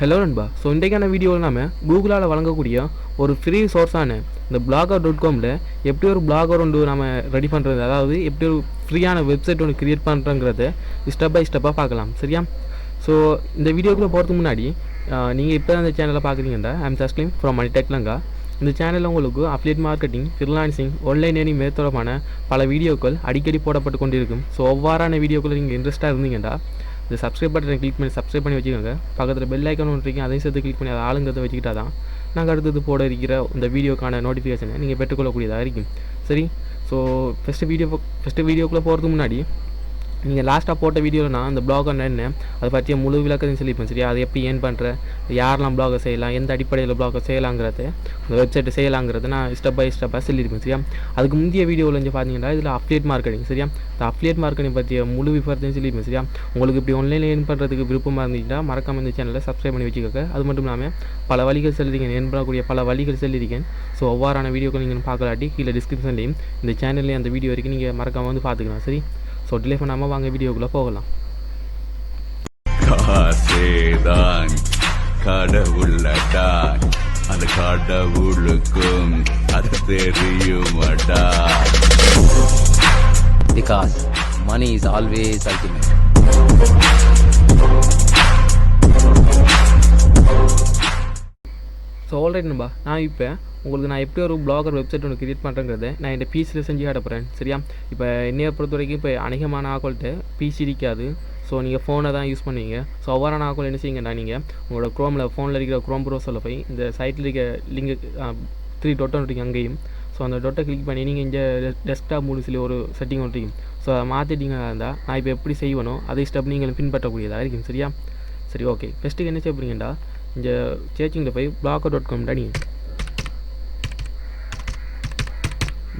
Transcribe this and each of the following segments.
Hello நண்பா. So இன்றைக்கான வீடியோவில் நாம் கூகுளால் வழங்கக்கூடிய ஒரு ஃப்ரீ சோர்ஸான இந்த blogger.comல எப்படி ஒரு பிளாகர் ஒன்று நம்ம ரெடி பண்ணுறது, அதாவது எப்படி ஒரு ஃப்ரீயான வெப்சைட் ஒன்று க்ரியேட் பண்ணுறங்கிறத ஸ்டெப் பை ஸ்டெப்பாக பார்க்கலாம். சரியா? ஸோ இந்த வீடியோக்குள்ளே போகிறதுக்கு முன்னாடி நீங்கள் இப்போ அந்த சேனலை பார்க்குறீங்கன்னா I'm Saslim from Tech Lanka. இந்த சேனலில் உங்களுக்கு affiliate marketing, freelancing, online earning மேற்கொள்ளமான பல வீடியோக்கள் அடிக்கடி போடப்பட்டு கொண்டிருக்கும். ஸோ ஒவ்வாறான வீடியோக்கள் நீங்கள் இன்ட்ரெஸ்ட்டாக இருந்தீங்கன்னா இந்த சப்ஸ்கிரைப் பட்டனை கிளிக் பண்ணி சப்ஸ்கிரைப் பண்ணி வச்சுக்கோங்க. பக்கத்தில் பெல் ஐக்கான் ஒன்று இருக்கீங்க, அதையும் சேர்த்து கிளிக் பண்ணி அதை ஆளுங்கிறத வச்சுக்கிட்டா தான் நாங்கள் அடுத்தது போட இருக்கிற இந்த வீடியோக்கான நோட்டிஃபிகேஷனை நீங்கள் பெற்றுக்கொள்ளக்கூடியதாக இருக்கும். சரி, ஸோ ஃபஸ்ட்டு வீடியோக்குள்ளே போகிறதுக்கு முன்னாடி நீங்கள் லாஸ்ட்டாக போட்ட வீடியோவில் நான் அந்த பிளாகர் என்ன அதை பற்றிய முழு விளக்கத்தையும் சொல்லிப்பேன். சரியா? அதை எப்படி ஏன் பண்ணுற, யாரெல்லாம் பிளாகை செய்யலாம், எந்த அடிப்படையில் பிளாகை செய்யலாங்கிறது, இந்த வெப்சைட்டை செய்யலாங்கிறது நான் ஸ்டெப் பை ஸ்டெப்பாக சொல்லியிருப்பேன். சரியா? அதுக்கு முந்தைய வீடியோவில் வந்து பார்த்தீங்கன்னா இதில் அஃபிலியேட் மார்க்கெட்டிங், சரியா, இந்த அஃபிலியேட் மார்க்கெட்டிங் பற்றிய முழு விவரத்தையும் சொல்லியிருப்பேன். சரியா? உங்களுக்கு இப்படி ஆன்லைனில் ஏர்ன் பண்ணுறதுக்கு விருப்பமாக இருந்துச்சுன்னா மறக்காமல் இந்த சேனலை சப்ஸ்கிரைப் பண்ணி வச்சுக்கோங்க. அது மட்டும் இல்லாமல் பல வழிகள் சொல்லியிருக்கேன், ஏர்ன் பண்ணக்கூடிய பல வழிகள் சொல்லியிருக்கேன். ஸோ ஒவ்வாறான வீடியோக்கள் நீங்கள் பார்க்கலாட்டி கீழே டிஸ்கிரிப்ஷன்லேயும் இந்த சேனல்லையும் அந்த வீடியோ வரைக்கும் நீங்கள் மறக்காமல் வந்து பார்த்துக்கலாம். சரி, ஸோ டிலே பண்ணாமல் வாங்க வீடியோக்குள்ளே போகலாம். காசேதான் கடவுளடா, அந்த கடவுளுக்கும் அது தெரியுமடா. Because money is always ultimate. So alright நண்பா, நான் இப்போ உங்களுக்கு நான் எப்படி ஒரு பிளாகர் வெப்சைட் ஒன்று க்ரியேட் பண்ணுறங்கிறத நான் இந்த பிசியில் செஞ்சு காட்டப்போகிறேன். சரியா? இப்போ என்னையை பொறுத்த வரைக்கும் இப்போ அநேகமான ஆக்கள்கிட்ட பிசி இருக்காது. ஸோ நீங்கள் ஃபோனை தான் யூஸ் பண்ணுவீங்க. ஸோ அவ்வாறான ஆக்கள் என்ன செய்யுங்கன்னா நீங்கள் உங்களோட க்ரோமில் ஃபோனில் இருக்கிற க்ரோம் ப்ரௌசரில் போய் இந்த சைட்டில் இருக்க லிங்கு 3 டொட் இருக்குது அங்கேயும். ஸோ அந்த டொட்டை கிளிக் பண்ணி நீங்கள் இங்கே டெஸ்க்டாப் மூடு சொல்லி ஒரு செட்டிங் ஒன்று இருக்கும். ஸோ அதை மாற்றிட்டீங்கன்னா இருந்தால் நான் இப்போ எப்படி செய்வனோ அதே ஸ்டெப் நீங்கள் பின்பற்றக்கூடியதாக இருக்கும். சரியா? சரி, ஓகே. ஃபஸ்ட்டுக்கு என்ன செய்ய போகிறீங்கடா, இந்த சேர்ச்சிங்கில் போய் blogger.com நீங்கள்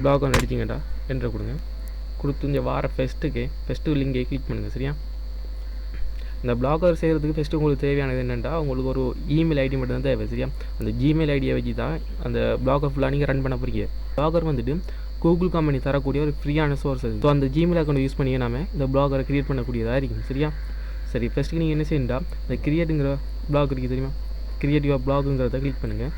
பிளாக் ஒன்று அடிச்சிங்கடா என்ட்ரு கொடுங்க. கொடுத்து இந்த வார ஃபஸ்ட்டு லிங்கை கிளிக் பண்ணுங்கள். சரியா? இந்த பிளாகர் செய்கிறதுக்கு ஃபஸ்ட்டு உங்களுக்கு தேவையானது என்னென்னா உங்களுக்கு ஒரு இமெயில் ஐடி மட்டும் தான் தேவை. சரியா? அந்த ஜிமெயில் ஐடியை வச்சு தான் அந்த பிளாகர் ஃபுல்லாக நீங்கள் ரன் பண்ண போகிறீங்க. பிளாகர் வந்துட்டு கூகுள் கம்பெனி தரக்கூடிய ஒரு ஃப்ரீயான சோர்ஸ் அது. ஸோ அந்த ஜிமெயில் அக்கௌண்ட் யூஸ் பண்ணி நாம இந்த பிளாகரை க்ரியேட் பண்ணக்கூடியதாக இருக்கும். சரியா? சரி, ஃபஸ்ட்டுக்கு நீங்கள் என்ன செய்யணும்டா, இந்த கிரியேட்டுங்கிற பிளாக் இருக்குது தெரியுமா, கிரியேட்டிவாக பிளாகுங்கிறத கிளிக் பண்ணுங்கள்.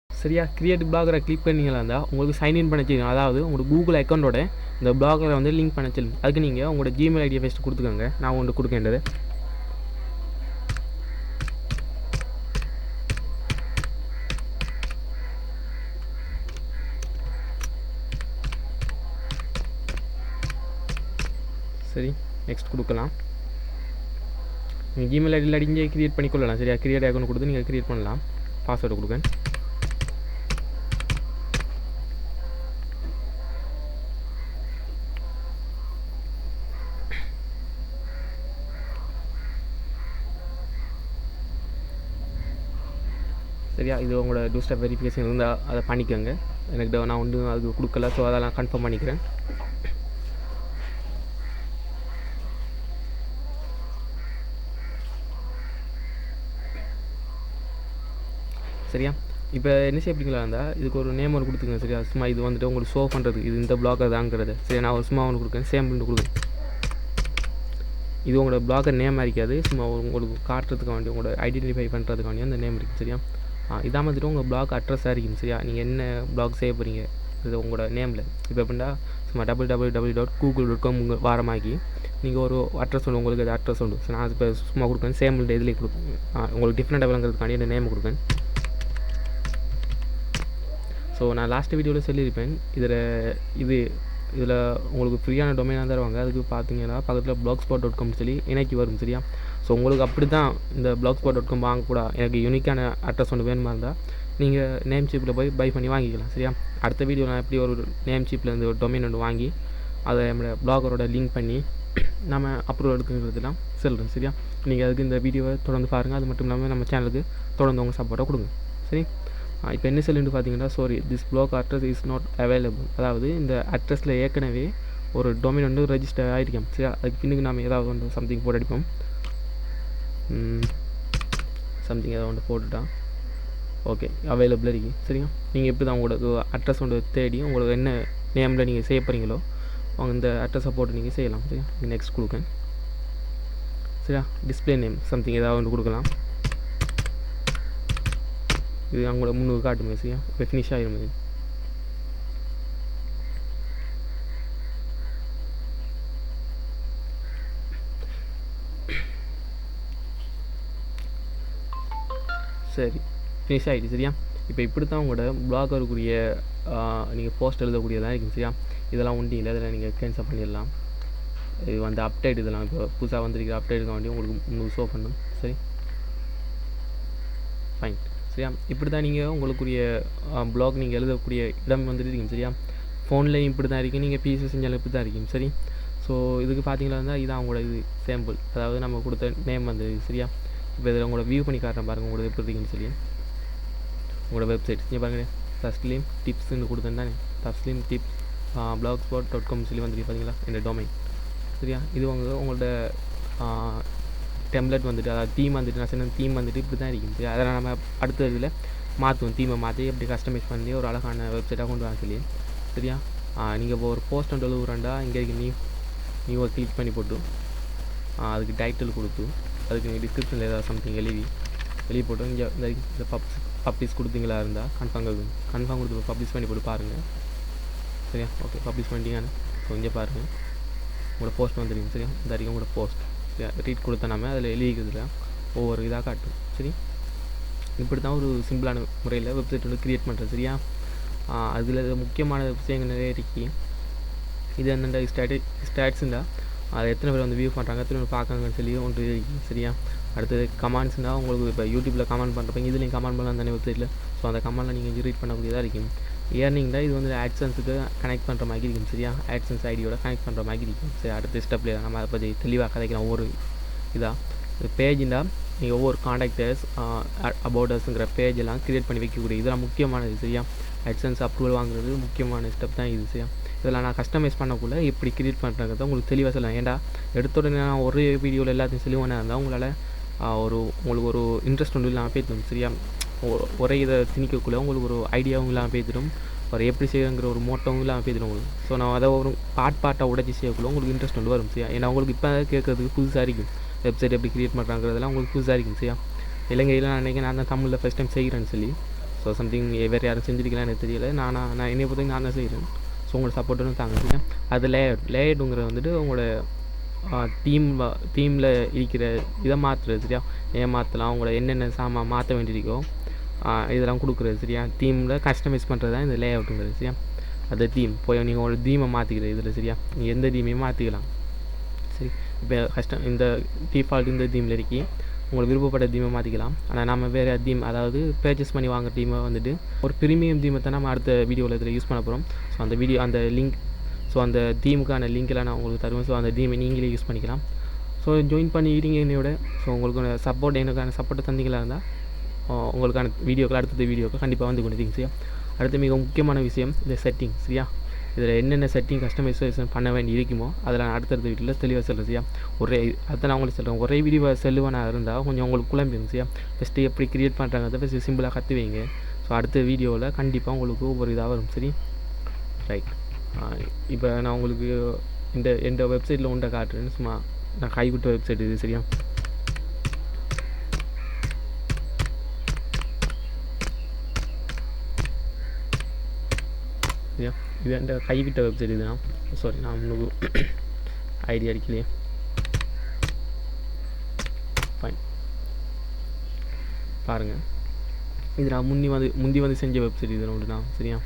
சரியா? கிரியேட்டிவ் பிளாகரை கிளிக் பண்ணிங்களா இருந்தால் உங்களுக்கு சைன்இன் பண்ண செய்யணும். அதாவது உங்களோட கூகுள் அக்கௌண்ட்டோட இந்த பிளாகரை வந்து லிங்க் பண்ண சொல்லுங்க. அதுக்கு நீங்கள் உங்களோட ஜிமெயில் ஐடியை ஃபஸ்ட்டு கொடுத்துக்கோங்க. நான் உங்களுக்கு கொடுக்கின்றது. சரி, நெக்ஸ்ட் கொடுக்கலாம். நீங்கள் ஜிமெயில் ஐடியில் அடிஞ்சே க்ரியேட் பண்ணிக்கொள்ளலாம். சரியா? கிரியேட் அக்கௌண்ட் கொடுத்து நீங்கள் க்ரியேட் பண்ணலாம். பாஸ்வேர்டு கொடுங்க. சரியா? இது உங்களோட 2 ஸ்டெப் வெரிஃபிகேஷன் இருந்தால் அதை பண்ணிக்கோங்க. எனக்கு நான் ஒன்றும் அது கொடுக்கல, ஸோ அதெல்லாம் கன்ஃபார்ம் பண்ணிக்கிறேன். சரியா? இப்போ என்ன செய்யப்பீங்களா இருந்தால் இதுக்கு ஒரு நேம் ஒன்று கொடுத்துங்க. சரியா? சும்மா இது வந்துட்டு உங்களுக்கு ஷோ பண்ணுறதுக்கு இது இந்த பிளாகர் தாங்கிறது. சரி, நான் ஒரு சும்மா ஒன்று கொடுக்குறேன், சேம் பண்ணிட்டு கொடுக்குறேன். இது உங்களோட பிளாகர் நேம் இருக்காது, சும்மா உங்களுக்கு காட்டுறதுக்கு வேண்டி உங்களோட ஐடென்டிஃபை பண்ணுறதுக்கு வேண்டி அந்த நேம் இருக்குது. சரியா? இதான் வந்துட்டு உங்கள் பிளாக் அட்ரஸாக இருக்கும். சரியா? நீங்கள் என்ன பிளாக் செய்ய போகிறீங்க இது உங்களோட நேமில். இப்போ எப்படின்னா சும்மா www.google.com வாரமாக்கி நீங்கள் ஒரு அட்ரஸ் ஒன்று, உங்களுக்கு அது அட்ரஸ் உண்டு. ஸோ நான் இப்போ சும்மா கொடுப்பேன், சேம் இதிலே கொடுப்பேன். உங்களுக்கு டிஃப்ரெண்ட்டாக விளங்குறதுக்காண்டி அந்த நேம் கொடுப்பேன். ஸோ நான் லாஸ்ட் வீடியோவில் சொல்லியிருப்பேன், இதில் உங்களுக்கு ஃப்ரீயான டொமைனாக தருவாங்க. அதுக்கு பார்த்தீங்கன்னா பக்கத்தில் blogspot.com சொல்லி இணைக்கி வரும். சரியா? ஸோ உங்களுக்கு அப்படி தான் இந்த blogspot.com வாங்கக்கூடாது, எனக்கு யூனிக்கான அட்ரஸ் ஒன்று வேணுமா இருந்தால் நீங்கள் நேம் சீப்பில் போய் பை பண்ணி வாங்கிக்கலாம். சரியா? அடுத்த வீடியோ நான் எப்படி ஒரு நேம் சீப்பில் இருந்து ஒரு டொமைன் ஒன்று வாங்கி அதை நம்மளோட பிளாகரோட லிங்க் பண்ணி நம்ம அப்ரூவ் எடுக்குங்கிறதுலாம் சொல்கிறேன். சரியா? நீங்கள் அதுக்கு இந்த வீடியோவை தொடர்ந்து பாருங்கள். அது மட்டும் இல்லாமல் நம்ம சேனலுக்கு தொடர்ந்து உங்கள் சப்போர்ட்டை கொடுங்க. சரி, இப்போ என்ன சொல்லிட்டு பார்த்தீங்கன்னா, sorry this block address is not available. அதாவது இந்த அட்ரஸில் ஏற்கனவே ஒரு டொமைன் வந்து ரெஜிஸ்டர் ஆகிருக்கோம். சரியா? அதுக்கு பின்னுக்கு நம்ம ஏதாவது ஒன்று சம்திங் போட்டு அடிப்போம். சம்திங் ஏதாவது ஒன்று போட்டுட்டான். ஓகே, அவைலபிள் இருக்குது. சரிங்க, நீங்கள் எப்படி தான் உங்களுக்கு அட்ரஸ் ஒன்று தேடி உங்களுக்கு என்ன நேமில் நீங்கள் செய்ய போகிறீங்களோ இந்த அட்ரஸை போட்டு நீங்கள் செய்யலாம் சரியா. நெக்ஸ்ட் கொடுங்க சரியா. டிஸ்பிளே நேம் சம்திங் ஏதாவது ஒன்று கொடுக்கலாம். இது அவங்களோட முன்னுக்கு காட்டுமே சரியா. இப்போ ஃபினிஷ் ஆகிடும். இது சரி ஃபினிஷ் ஆகிடுச்சு சரியா. இப்போ இப்படி தான் உங்களோட ப்ளாகருக்குரிய நீங்கள் போஸ்ட் எழுதக்கூடியதான் இருக்கும் சரியா. இதெல்லாம் ஒன்றும் இல்லை, இதில் நீங்கள் கேன்சல் பண்ணிடலாம். இது வந்து அப்டேட் இதெல்லாம் இப்போ புதுசாக வந்திருக்கிற அப்டேட்டுக்கு வேண்டி உங்களுக்கு இன்னும் ஷோ பண்ணும் சரி. ஃபைன் சரியா. இப்படி தான் நீங்கள் உங்களுக்குரிய ப்ளாக் நீங்கள் எழுதக்கூடிய இடம் வந்துட்டு இருக்கும் சரியா. ஃபோன்லேயும் இப்படி தான் இருக்கும், நீங்கள் பிசி செஞ்சாலும் இப்படி தான் இருக்கும் சரி. ஸோ இதுக்கு பார்த்தீங்களா இருந்தால் இதுதான் அவங்களோட இது சாம்பிள், அதாவது நம்ம கொடுத்த நேம் வந்து சரியா. இப்போ இதில் உங்களோட வியூ பண்ணி காட்டுறேன் பாருங்கள் உங்களுக்கு எப்படி இருக்குன்னு சொல்லி. உங்களோட வெப்சைட் நீங்கள் பாருங்கள், தஸ்லீம் டிப்ஸ்ன்னு கொடுத்தேன் தானே, தஸ்லீம் டிப்ஸ் blogspot.com சொல்லி வந்துருக்கு பார்த்தீங்களா இந்த டொமைன் சரியா. இது உங்களோட டெம்ப்ளேட் வந்துட்டு, அதாவது தீம் வந்துட்டு நான் சொன்ன தீம் வந்துட்டு இப்படி தான் இருக்கும் சரி. அதெல்லாம் நம்ம அடுத்த இதில் மாற்றுவோம், தீமை மாற்றி எப்படி கஸ்டமைஸ் பண்ணி ஒரு அழகான வெப்சைட்டாக கொண்டு வர சொல்லி சரியா. நீங்கள் இப்போ ஒரு போஸ்ட் ஒன்று எழுதுறேன்டா, இங்கே இருக்கு நியூவை கிளிக் பண்ணி போட்டு அதுக்கு டைட்டில் கொடுத்து அதுக்கு நீங்கள் டிஸ்கிரிப்ஷனில் ஏதாவது சம்திங் எழுதி போட்டு இங்கே இந்த பப்ளிஷ் கொடுத்தீங்களா இருந்தால் கன்ஃபார்ம் கொடுத்து பப்ளிஷ் பண்ணி போட்டு பாருங்கள் சரியா. ஓகே பப்ளிஷ் பண்ணிட்டீங்கன்னு ஸோ இங்கே பாருங்கள் உங்களோட போஸ்ட் வந்துடுங்க சரியா. இந்த வரைக்கும் உங்களோட போஸ்ட் சரியா ரீட் கொடுத்த நம்ம அதில் எழுதிக்கிறதுல ஒவ்வொரு இதாக காட்டும் சரி. இப்படி தான் ஒரு சிம்பிளான முறையில் வெப்சைட் வந்து க்ரியேட் பண்ணுறது சரியா. அதில் முக்கியமான விஷயங்கள் நிறைய இருக்கு. இது என்னென்ன ஸ்டாட்ஸுண்டா அதை எத்தனை பேர் வந்து வியூ பண்ணுறாங்க, எத்தனை பேர் பார்க்காங்கன்னு சொல்லி ஒன்று இருக்குது சரியா. அடுத்தது கமெண்ட்ஸ்னால் உங்களுக்கு இப்போ யூடியூப்பில் கமெண்ட் பண்ணுறப்ப இதுலேயும் கமெண்ட் பண்ணலாம் தானே வெப்சைட்டில். ஸோ அந்த கமெண்ட்டில் நீங்கள் ரீட் பண்ணக்கூடியதாக இருக்கும். ஏர்னிங்னா இது வந்து ஆட்சன்ஸுக்கு கனெக்ட் பண்ணுற மாதிரி இருக்கும் சரியா. ஆட்சன்ஸ் ஐடியோட கனெக்ட் பண்ணுற மாதிரி இருக்கும் சரி. அடுத்த ஸ்டெப்பில் நம்ம அதை பற்றி தெளிவாக கதைக்கலாம். ஒவ்வொரு இதாக பேஜுண்டா நீங்கள் ஒவ்வொரு காண்டாக்டர்ஸ் அபவுட்டர்ஸுங்கிற பேஜெல்லாம் க்ரியேட் பண்ணி வைக்கக்கூடிய இதெல்லாம் முக்கியமானது சரியா. ஆட்சன்ஸ் அப்ரூவல் வாங்குறது முக்கியமான ஸ்டெப் தான் இது சரியா. இதெல்லாம் நான் கஸ்டமைஸ் பண்ணக்குள்ளே எப்படி க்ரியேட் பண்ணுறங்கிறத உங்களுக்கு தெளிவாக சொல்லலாம். ஏன்டா எடுத்த உடனே நான் ஒரே வீடியோவில் எல்லாத்தையும் தெளிவான இருந்தால் உங்களால் உங்களுக்கு ஒரு இன்ட்ரெஸ்ட் ஒன்று இல்லாமல் போய்த்துடும் சரியா. ஒரே இதை திணிக்கக்குள்ளே உங்களுக்கு ஒரு ஐடியாவும் இல்லாமல் போய்த்திடும், ஒரு எப்படி செய்யணுங்கிற ஒரு மோட்டவும் இல்லாமல் போய்த்திடும் உங்களுக்கு. ஸோ நான் அதை ஒரு பார்ட்டாக உடச்சி செய்யக்குள்ளே உங்களுக்கு இன்ட்ரெஸ்ட் ஒன்று வரும் சரியா. ஏன்னா உங்களுக்கு இப்போ கேட்குறதுக்கு புதுசாக இருக்கும், வெப்சைட் எப்படி க்ரியேட் பண்ணுறாங்கிறதெல்லாம் உங்களுக்கு புதுசாக இருக்கும் சரியா. இலங்கையில் நான் நினைக்கிறேன் நான் தான் தமிழில் ஃபஸ்ட் டைம் செய்கிறேன்னு சொல்லி. ஸோ சம்திங் வேறு யாரும் செஞ்சுருக்கலாம் எனக்கு தெரியல. நான் என்னை பொறுத்த நான் தான் செய்கிறேன். ஸோ உங்களோட சப்போர்ட்டுன்னு தாங்க சரியா. அது லேயர்டுங்கிறது வந்துட்டு உங்களோட தீமில் இருக்கிற இதை மாற்றுறது சரியா. ஏன் மாற்றலாம், உங்களோட என்னென்ன சாமான் மாற்ற வேண்டியிருக்கோ இதெல்லாம் கொடுக்குறது சரியா. தீமில் கஸ்டமைஸ் பண்ணுறது தான் இந்த லேஅவுட்டுங்கிறது சரியா. அந்த தீம் போய் நீங்கள் உங்களோட தீமை மாற்றிக்கிறது இதில் சரியா. நீங்கள் எந்த தீமையும் மாற்றிக்கலாம் சரி. இப்போ இந்த டிஃபால்ட் இந்த தீமில் இருக்கி உங்களுக்கு விருப்பப்பட்ட தீமை மாற்றிக்கலாம். ஆனால் நம்ம வேறு தீம், அதாவது பர்ச்சேஸ் பண்ணி வாங்குற தீமை வந்துட்டு ஒரு ப்ரீமியம் தீமை தான் நம்ம அடுத்த வீடியோவில் இதில் யூஸ் பண்ண போகிறோம். ஸோ அந்த வீடியோ அந்த லிங்க், ஸோ அந்த தீமுக்கான லிங்க்கெல்லாம் நான் உங்களுக்கு தருவேன். ஸோ அந்த தீமை நீங்களே யூஸ் பண்ணிக்கலாம். ஸோ ஜாயின் பண்ணிக்கிட்டீங்க என்னோட. ஸோ உங்களுக்கு சப்போர்ட், எனக்கான சப்போர்ட்டை தந்தீங்களா இருந்தால் உங்களுக்கான வீடியோக்கள் அடுத்த வீடியோக்கள் கண்டிப்பாக வந்து கொண்டு சரியா. அடுத்து மிக முக்கியமான விஷயம் இந்த செட்டிங் சரியா. இதில் என்னென்ன செட்டிங் கஸ்டமைசேஷன் பண்ண வேண்டி இருக்குமோ அதில் நான் அடுத்தடுத்த வீட்டில் தெளிவாக சொல்கிறேன் சரியா. அதை நான் உங்களுக்கு சொல்கிறேன், ஒரே வீடியோ செல்லுவானாக இருந்தால் கொஞ்சம் உங்களுக்கு குழம்பிடும் சரியா. ஃபஸ்ட்டு எப்படி க்ரியேட் பண்ணுறாங்க ஃபஸ்ட்டு சிம்பிளாக கற்றுவீங்க. ஸோ அடுத்த வீடியோவில் கண்டிப்பாக உங்களுக்கு ஒவ்வொரு இதாக வரும் சரி. ரைட், இப்போ நான் உங்களுக்கு இந்த வெப்சைட்டில் உண்டை காட்டுறேன்னு சும்மா நான் கைவிட்ட வெப்சைட் இது சரியா. சரியா, இது எந்த கைவிட்ட வெப்சைட் இது. சாரி, நான் உங்களுக்கு ஐடியா அடிக்கலையே. ஃபைன், பாருங்கள், இது நான் முந்தி வந்து செஞ்ச வெப்சைட் இது ஒன்று தான் சரியா.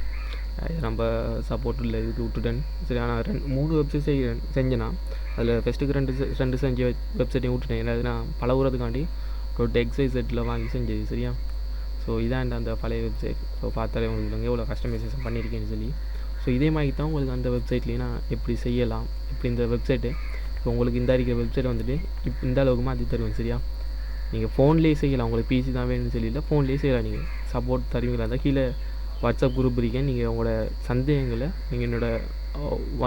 நம்ம சப்போர்ட் இல்லை இதுக்கு விட்டுட்டேன் சரி. ஆனால் 3 வெப்சைட் செஞ்சேன்னா அதில் ஃபஸ்ட்டுக்கு ரெண்டு செஞ்ச வெப்சைட்டையும் விட்டுட்டேன். ஏன்னா நான் பழகுறதுக்காண்டி 𝐻𝐸 வாங்கி செஞ்சது சரியா. ஸோ இதான் அந்த பழைய வெப்சைட். ஸோ பார்த்தாலே உங்களுக்கு எவ்வளோ கஸ்டமைசேஷன் பண்ணியிருக்கேன்னு சொல்லி. ஸோ இதே மாதிரி தான் உங்களுக்கு அந்த வெப்சைட்லேயே நான் எப்படி செய்யலாம், இப்படி இந்த வெப்சைட்டு இப்போ உங்களுக்கு இந்த இருக்கிற வெப்சைட் வந்துட்டு இந்த அளவுக்கு மாற்றி தருவேன் சரியா. நீங்கள் ஃபோன்லேயே செய்யலாம், உங்களுக்கு பிசி தான் வேணும்னு சொல்லியில் ஃபோன்லேயே செய்யலாம். நீங்கள் சப்போர்ட் தருவீங்களா இருந்தால் கீழே வாட்ஸ்அப் குரூப் இருக்கேன், நீங்கள் உங்களோட சந்தேகங்களை நீங்கள் என்னோடய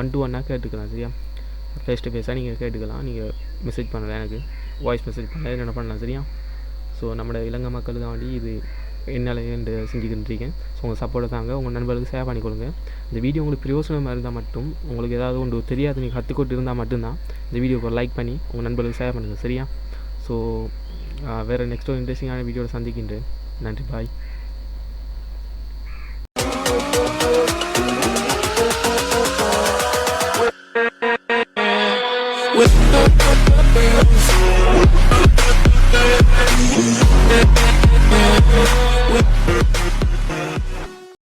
1-to-1 கேட்டுக்கலாம் சரியா. ஃபேஸ் டு ஃபேஸாக நீங்கள் கேட்டுக்கலாம், நீங்கள் மெசேஜ் பண்ணலாம், எனக்கு வாய்ஸ் மெசேஜ் பண்ணலாம், என்ன பண்ணலாம் சரியா. ஸோ நம்மளோட இலங்கை மக்களுக்கு வேண்டி இது என்னால் செஞ்சுக்கிட்டுருக்கேன். ஸோ உங்கள் சப்போர்ட்டை தாங்க, உங்கள் நண்பர்களுக்கு ஷேர் பண்ணிக்கொள்ளுங்க. இந்த வீடியோ உங்களுக்கு பிரயோசனமாக இருந்தால் மட்டும், உங்களுக்கு ஏதாவது ஒன்று தெரியாது நீங்கள் கற்றுக்கொண்டு இருந்தால் மட்டும்தான் இந்த வீடியோக்கு லைக் பண்ணி உங்கள் நண்பர்களுக்கு ஷேர் பண்ணுங்கள். சரியா? ஸோ வேறு நெக்ஸ்ட் ஒரு இன்ட்ரெஸ்டிங்கான வீடியோவில் சந்திக்கின்றேன். நன்றி, பாய். With